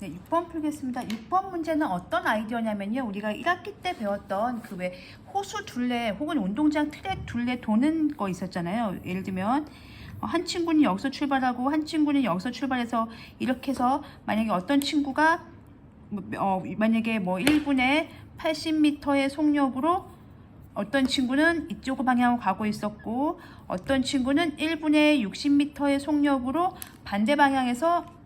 네, 6번 풀겠습니다. 6번 문제는 어떤 아이디어냐면요. 우리가 1학기 때 배웠던 그 왜 호수 둘레 혹은 운동장 트랙 둘레 도는 거 있었잖아요. 예를 들면 한 친구는 여기서 출발하고 한 친구는 여기서 출발해서 이렇게 해서 만약에 어떤 친구가 만약에 뭐 1분에 80m의 속력으로 어떤 친구는 이쪽 방향으로 가고 있었고 어떤 친구는 1분에 60m의 속력으로 반대 방향에서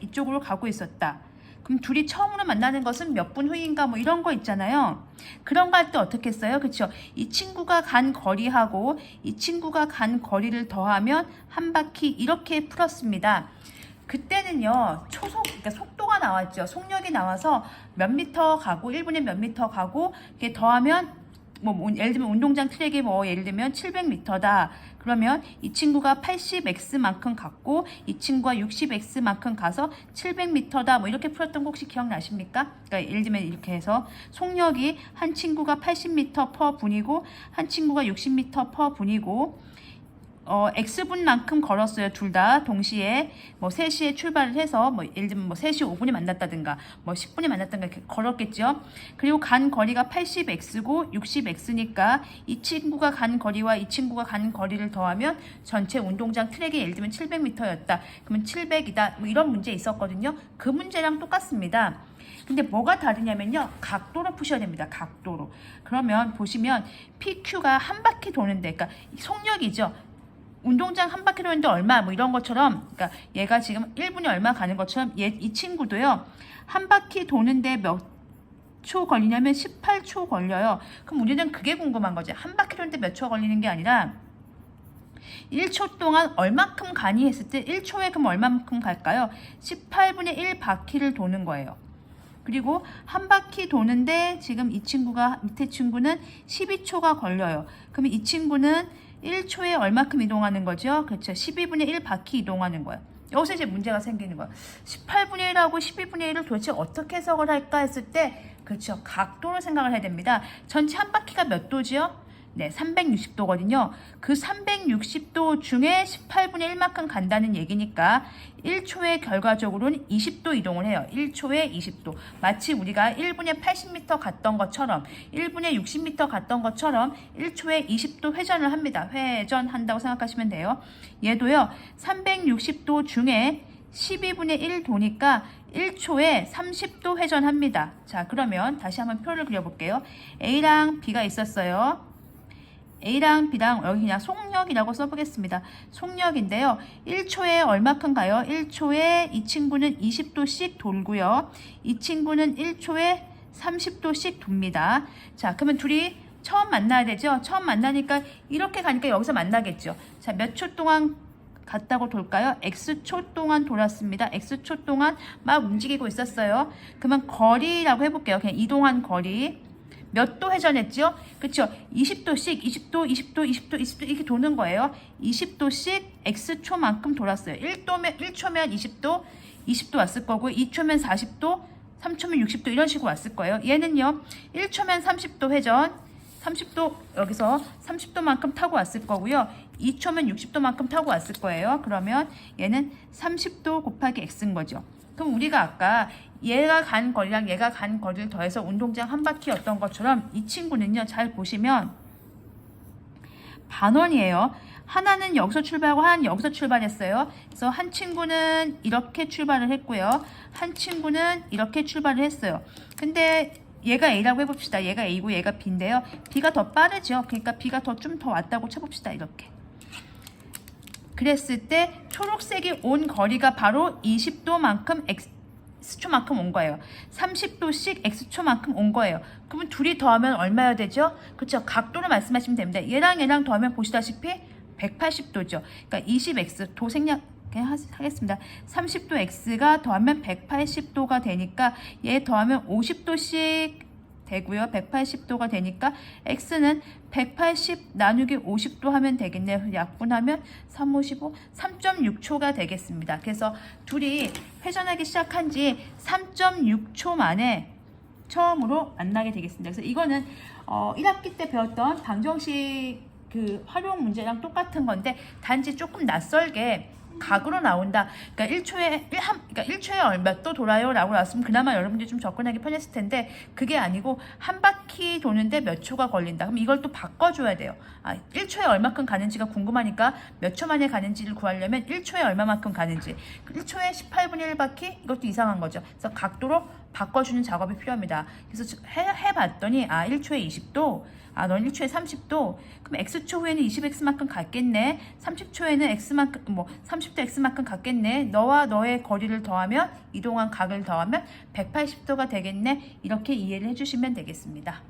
이쪽으로 가고 있었다. 그럼 둘이 처음으로 만나는 것은 몇 분 후인가 뭐 이런 거 있잖아요. 그런 거 할 때 어떻게 했어요? 그렇죠? 이 친구가 간 거리하고 이 친구가 간 거리를 더하면 한 바퀴 이렇게 풀었습니다. 그때는요, 그러니까 속도가 나왔죠. 속력이 나와서 몇 미터 가고 1분에 몇 미터 가고 이게 더하면 예를 들면 운동장 트랙이 예를 들면 700m다. 그러면 이 친구가 80x만큼 갔고 이 친구가 60x만큼 가서 700m다. 이렇게 풀었던 거 혹시 기억나십니까? 그러니까 예를 들면 이렇게 해서 속력이 한 친구가 80m per 분이고 한 친구가 60m per 분이고 X분만큼 걸었어요. 둘 다 동시에 3시에 출발을 해서 예를 들면 3시 5분에 만났다든가 10분에 만났다든가 이렇게 걸었겠죠. 그리고 간 거리가 80X고 60X니까 이 친구가 간 거리와 이 친구가 간 거리를 더하면 전체 운동장 트랙이 예를 들면 700m였다. 그러면 700이다. 이런 문제 있었거든요. 그 문제랑 똑같습니다. 근데 뭐가 다르냐면요. 각도로 푸셔야 됩니다. 각도로. 그러면 보시면 PQ가 한 바퀴 도는데 그러니까 속력이죠. 운동장 한 바퀴 도는데 얼마 이런 것처럼 그러니까 얘가 지금 1분에 얼마 가는 것처럼 이 친구도요. 한 바퀴 도는데 몇 초 걸리냐면 18초 걸려요. 그럼 우리는 그게 궁금한 거지. 한 바퀴 도는데 몇 초 걸리는 게 아니라 1초 동안 얼마큼 가니 했을 때 1초에 그럼 얼마만큼 갈까요? 18분의 1 바퀴를 도는 거예요. 그리고 한 바퀴 도는데 지금 이 친구가 밑에 친구는 12초가 걸려요. 그러면 이 친구는 1초에 얼마큼 이동하는 거죠? 그렇죠. 12분의 1 바퀴 이동하는 거예요. 여기서 이제 문제가 생기는 거예요. 18분의 1하고 12분의 1을 도대체 어떻게 해석을 할까 했을 때 그렇죠. 각도로 생각을 해야 됩니다. 전체 한 바퀴가 몇 도지요? 네, 360도거든요. 그 360도 중에 18분의 1만큼 간다는 얘기니까 1초에 결과적으로는 20도 이동을 해요. 1초에 20도. 마치 우리가 1분에 80m 갔던 것처럼 1분에 60m 갔던 것처럼 1초에 20도 회전을 합니다. 회전한다고 생각하시면 돼요. 얘도요. 360도 중에 12분의 1 도니까 1초에 30도 회전합니다. 자, 그러면 다시 한번 표를 그려볼게요. A랑 B가 있었어요. A랑 B랑 여기 그냥 속력이라고 써보겠습니다. 속력인데요. 1초에 얼마큼 가요? 1초에 이 친구는 20도씩 돌고요. 이 친구는 1초에 30도씩 돕니다. 자, 그러면 둘이 처음 만나야 되죠? 처음 만나니까 이렇게 가니까 여기서 만나겠죠. 자, 몇 초 동안 갔다고 돌까요? X초 동안 돌았습니다. X초 동안 막 움직이고 있었어요. 그러면 거리라고 해볼게요. 그냥 이동한 거리. 몇 도 회전했죠? 그쵸? 20도씩 20도, 20도, 20도, 20도 이렇게 도는 거예요. 20도씩 X초만큼 돌았어요. 1초면 20도, 20도 왔을 거고 2초면 40도, 3초면 60도 이런 식으로 왔을 거예요. 얘는요. 1초면 30도 회전, 30도 여기서 30도만큼 타고 왔을 거고요. 2초면 60도만큼 타고 왔을 거예요. 그러면 얘는 30도 곱하기 X인 거죠. 그럼 우리가 아까 얘가 간 거리랑 얘가 간 거리를 더해서 운동장 한 바퀴였던 것처럼 이 친구는요. 잘 보시면 반원이에요. 하나는 여기서 출발하고 하나는 여기서 출발했어요. 그래서 한 친구는 이렇게 출발을 했고요. 한 친구는 이렇게 출발을 했어요. 근데 얘가 A라고 해봅시다. 얘가 A고 얘가 B인데요. B가 더 빠르죠. 그러니까 B가 좀 더 왔다고 쳐봅시다. 이렇게. 그랬을 때 초록색이 온 거리가 바로 20도만큼 X초만큼 온 거예요. 30도씩 X초만큼 온 거예요. 그러면 둘이 더하면 얼마여야 되죠? 그렇죠. 각도로 말씀하시면 됩니다. 얘랑 더하면 보시다시피 180도죠. 그러니까 20X 도 생략 하겠습니다. 30도 X가 더하면 180도가 되니까 얘 더하면 50도씩 되고요. 180도가 되니까 X는 180 나누기 50도 하면 되겠네요. 약분하면 3, 55, 3.6초가 되겠습니다. 그래서 둘이 회전하기 시작한 지 3.6초 만에 처음으로 만나게 되겠습니다. 그래서 이거는 1학기 때 배웠던 방정식 그 활용 문제랑 똑같은 건데 단지 조금 낯설게 각으로 나온다. 그러니까 1초에 몇 도 돌아요 라고 나왔으면 그나마 여러분들이 좀 접근하기 편했을 텐데, 그게 아니고 한 바퀴 도는데 몇 초가 걸린다. 그럼 이걸 또 바꿔줘야 돼요. 1초에 얼마큼 가는지가 궁금하니까 몇 초 만에 가는지를 구하려면 1초에 얼마만큼 가는지, 1초에 18분의 1바퀴, 이것도 이상한 거죠. 그래서 각도로 바꿔주는 작업이 필요합니다. 그래서 해봤더니 1초에 20도, 넌 1초에 30도, 그럼 X초 후에는 20X만큼 갔겠네. 30초에는 X만큼, 30도 X만큼 갔겠네. 너와 너의 거리를 더하면, 이동한 각을 더하면 180도가 되겠네. 이렇게 이해를 해주시면 되겠습니다.